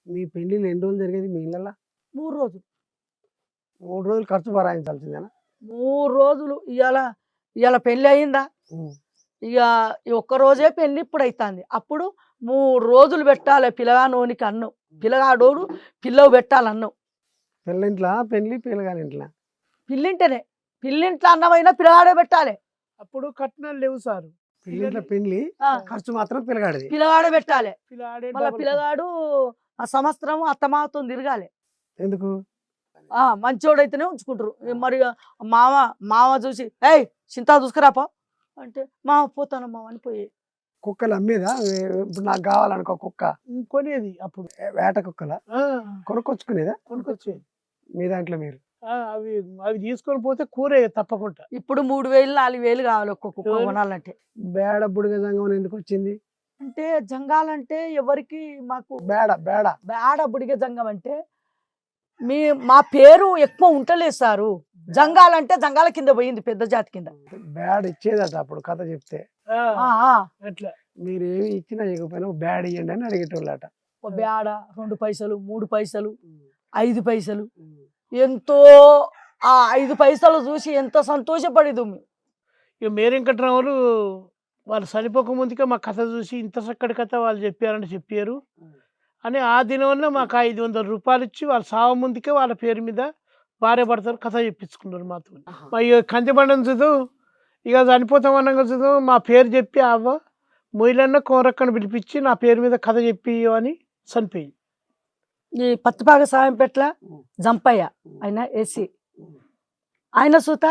మీ పెళ్ళిళ్ళు ఎన్ని రోజులు జరిగేది మీ ఇళ్ళల్లో? 3 రోజులు 3 రోజులు ఖర్చు భరాయించాల్సిందేనా? 3 రోజులు. ఇవాళ పెళ్ళి అయిందా, ఉమ్. ఇక ఈ ఒక్క రోజే పెళ్ళి ఇప్పుడు అవుతుంది. అప్పుడు 3 రోజులు పెట్టాలి పిల్లగానోనికి అన్నం. పిల్లగాడోడు పిల్లవు పెట్టాలి అన్నం. పెళ్ళింట్లా పెళ్ళి పిల్లగాని ఇంట్లో? పిల్లింటేనే, పిల్లింట్లో అన్నమైనా పిల్లగాడే పెట్టాలి. అప్పుడు కట్నాలు లేవు సార్. పెళ్ళింట్లో పెళ్ళి ఆ, ఖర్చు మాత్రం పిల్లగాడిది. పిల్లగాడే పెట్టాలి. పిల్లాడే మళ్ళీ డబల్ పిల్లగాడు ఆ సంవత్సరం అత్తమాతో తిరగాలి. ఎందుకు? మంచోడైతేనే ఉంచుకుంటారు. మరి మామ చూసి ఏయ్ చింతా చూసుకురాపో అంటే మామ పోతాను మామ అని పోయి. కుక్కలు అమ్మేదా? ఇప్పుడు నాకు కావాలనుకో కుక్క, కొనేది అప్పుడు. వేట కుక్కలా ఆ, కొనుక్కొచ్చుకునేదా కొనుక్కొచ్చేది. మీ దాంట్లో మీరు? అవి అవి తీసుకొని పోతే కూరే తప్పకుండా. ఇప్పుడు 3,000 4,000 కావాలి ఒక్కొక్క కుక్క ఎవరు? కొనాలంటే. బేడ బుడిగ సంఘం ఎందుకు వచ్చింది? అంటే జంగాలంటే ఎవరికి మాకు బేడ బేడ బేడ బుడిగ జంగం అంటే మా పేరు ఎక్కువ ఉంటలేదు సారు. జంగాలంటే జంగాల కింద పోయింది, పెద్ద జాతి కింద. బేడ ఇచ్చేదట అప్పుడు కథ చెప్తే. ఆ, ఆ, ఆ, అట్లా మీరు ఏమి ఇచ్చినా ఇవ్వకపోయినా బేడ ఇవ్వండి అని అడిగేటోళ్ళట. ఒక బేడ 2 పైసలు 3 పైసలు 5 పైసలు ఎంతో. ఆ 5 పైసలు చూసి ఎంత సంతోషపడేదు. ఇక మేరింకట్రావులు వాళ్ళు చనిపోక ముందుకే మా కథ చూసి ఇంత చక్కటి కథ వాళ్ళు చెప్పారని చెప్పారు అని ఆ దినంలో మాకు 500 రూపాయలు ఇచ్చి వాళ్ళు సావ ముందుకే వాళ్ళ పేరు మీద భార్య భర్తలు కథ చెప్పించుకున్నారు మాతో. మా ఇక కందిబండం చూదు ఇక చనిపోతాం అన్నాక చూదు మా పేరు చెప్పి అవ్వ మొయిలన్న కోరక్కను పిలిపించి నా పేరు మీద కథ చెప్పి అని చనిపోయింది. ఈ పత్తిపాక సాయం పెట్ల జంపయ్య ఆయన ఏసీ ఆయన సూత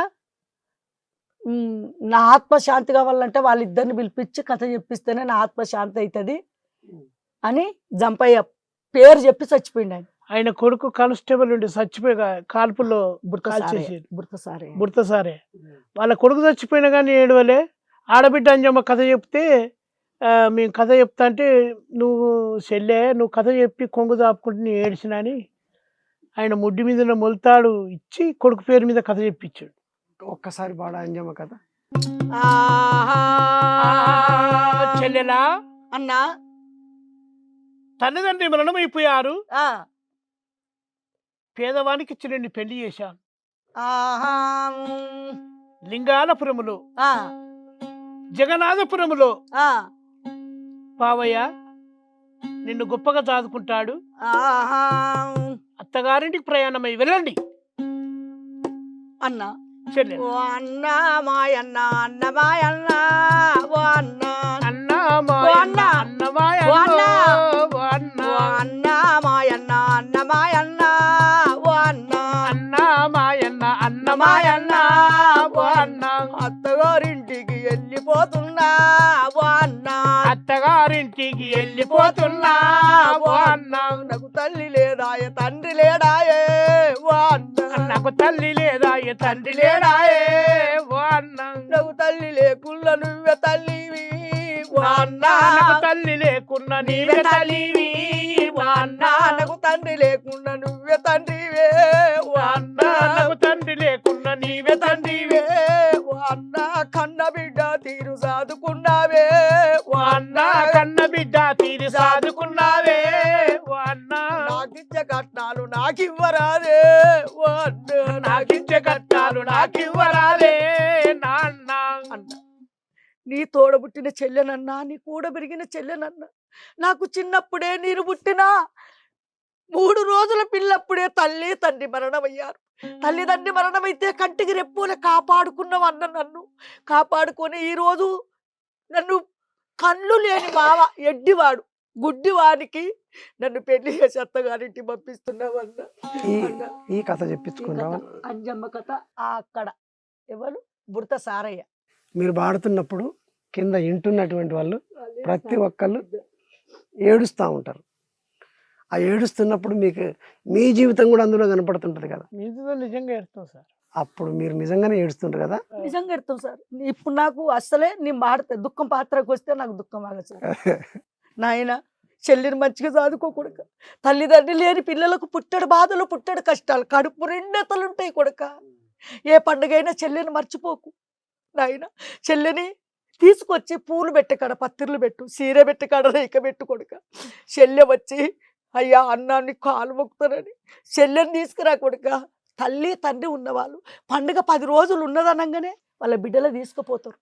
నా ఆత్మ శాంతి కావాలంటే వాళ్ళిద్దరిని పిలిపించి కథ చెప్పిస్తేనే నా ఆత్మ శాంతి అవుతుంది అని జంపయ్య పేరు చెప్పి చచ్చిపోయింది. ఆయన కొడుకు కానిస్టేబుల్ ఉండి చచ్చిపోయి కాల్పుల్లో కాల్చేసారు. బుర్త సారే వాళ్ళ కొడుకు చచ్చిపోయినా కానీ ఏడవలే. ఆడబిడ్డ అంజమ్మ కథ చెప్తే మేము కథ చెప్తా అంటే నువ్వు చెల్లె నువ్వు కథ చెప్పి కొంగు దాపుకుంటే నేను ఏడ్చినా అని ఆయన ముడ్డి మీద మొలతాడు ఇచ్చి కొడుకు పేరు మీద కథ చెప్పించాడు. ఒక్కసారి పాడ అంజమ్మ కథ. చెల్లెలా అన్నా తల్లిదండ్రి మరణమైపోయారు, పేదవానికి ఇచ్చి పెళ్లి చేశాను లింగాలపురములో జగన్నాథపురములో. పావయ్య నిన్ను గొప్పగా చాదుకుంటాడు, అత్తగారింటికి ప్రయాణమై వెళ్ళండి అన్నా. చెల్లె. ఓ అన్నా మాయన్న అన్న మాయన్న ఓ అన్నా అన్నా మాయన్న అన్న మాయన్న ఓ అన్నా అన్నా మాయన్న అన్న మాయన్న ఓ అన్నా అన్నా మాయన్న అన్న మాయన్న ఓ అన్నా అత్తగారింటికి వెళ్ళిపోతున్నా ఓ అన్నా అత్తగారింటికి వెళ్ళిపోతున్నా ఓ అన్నా నాకు తల్లి లేదాయే తండ్రి లేడాయే ఓ అన్నా నాకు తల్లి లేదా తండ్రి లేడాయే ఓ అన్నా నాకు తల్లి లేకున్నా నువ్వే తల్లివి ఓ అన్నా నాకు తల్లి లేకున్నా నీవే తల్లివి ఓ అన్నా నాకు తండ్రి లేకుండా నువ్వే తండ్రివే ఓ అన్నా నాకు తండ్రి లేకున్నా నీవే తండ్రివే ఓ అన్నా కన్న బిడ్డ తీరు సాదుకున్నావే ఓ అన్నా కన్న బిడ్డ తీరి సాదుకున్నావే ఓ అన్నా నాకిచ్చే కట్నాలు నాకివ్వరాదే ఓ అన్నా నాకిచ్చే కట్టాలు నాకివ్వరాలే నాన్న. అన్నా నీ తోడబుట్టిన చెల్లెనన్నా, నీ కూడా పెరిగిన చెల్లెనన్నా, నాకు చిన్నప్పుడే నేను పుట్టినా 3 రోజుల పిల్లప్పుడే తల్లి తండ్రి మరణమయ్యారు. తల్లిదండ్రి మరణమైతే కంటికి రెప్పోలే కాపాడుకున్నావు అన్న నన్ను కాపాడుకొని ఈరోజు నన్ను కళ్ళు లేని మావ ఎడ్డివాడు గుడ్డివానికి నన్ను పెళ్లి చేసి అత్తగారింటి పంపిస్తున్నావు అన్న. ఈ కథ చెప్పించుకున్నావా? అంజమ్మ కథ అక్కడ ఎవరు బుడత సారయ్య. మీరు పాడుతున్నప్పుడు కింద వింటున్నటువంటి వాళ్ళు ప్రతి ఒక్కళ్ళు ఏడుస్తూ ఉంటారు. ఆ ఏడుస్తున్నప్పుడు మీకు మీ జీవితం కూడా అందులో కనపడుతుంటది కదా. మీతో నిజంగా ఏడుస్తాం సార్. అప్పుడు మీరు నిజంగానే ఏడుస్తుంటారు కదా. నిజంగా ఎడతాం సార్. ఇప్పుడు నాకు అసలే నీ మాడతా దుఃఖం పాత్రకు వస్తే నాకు దుఃఖం ఆగదు సార్. నాయన చెల్లిని మంచిగా చదువుకో కొడుక. తల్లిదండ్రులు లేని పిల్లలకు పుట్టడు బాధలు పుట్టడు కష్టాలు కడుపు రెండెతలు ఉంటాయి కొడుక. ఏ పండుగైనా చెల్లిని మర్చిపోకు నాయన. చెల్లిని తీసుకొచ్చి పూలు పెట్టకాడ పత్తిర్లు పెట్టు, సీర పెట్టకాడ రేక పెట్టు కొడుక. చెల్లె వచ్చి అయ్యా అన్నాన్ని కాలు మొక్కుతానని చెల్లెని తీసుకురా కొడుక. తల్లి తండ్రి ఉన్నవాళ్ళు పండుగ 10 రోజులు ఉన్నదనంగానే వాళ్ళ బిడ్డలు తీసుకుపోతారు.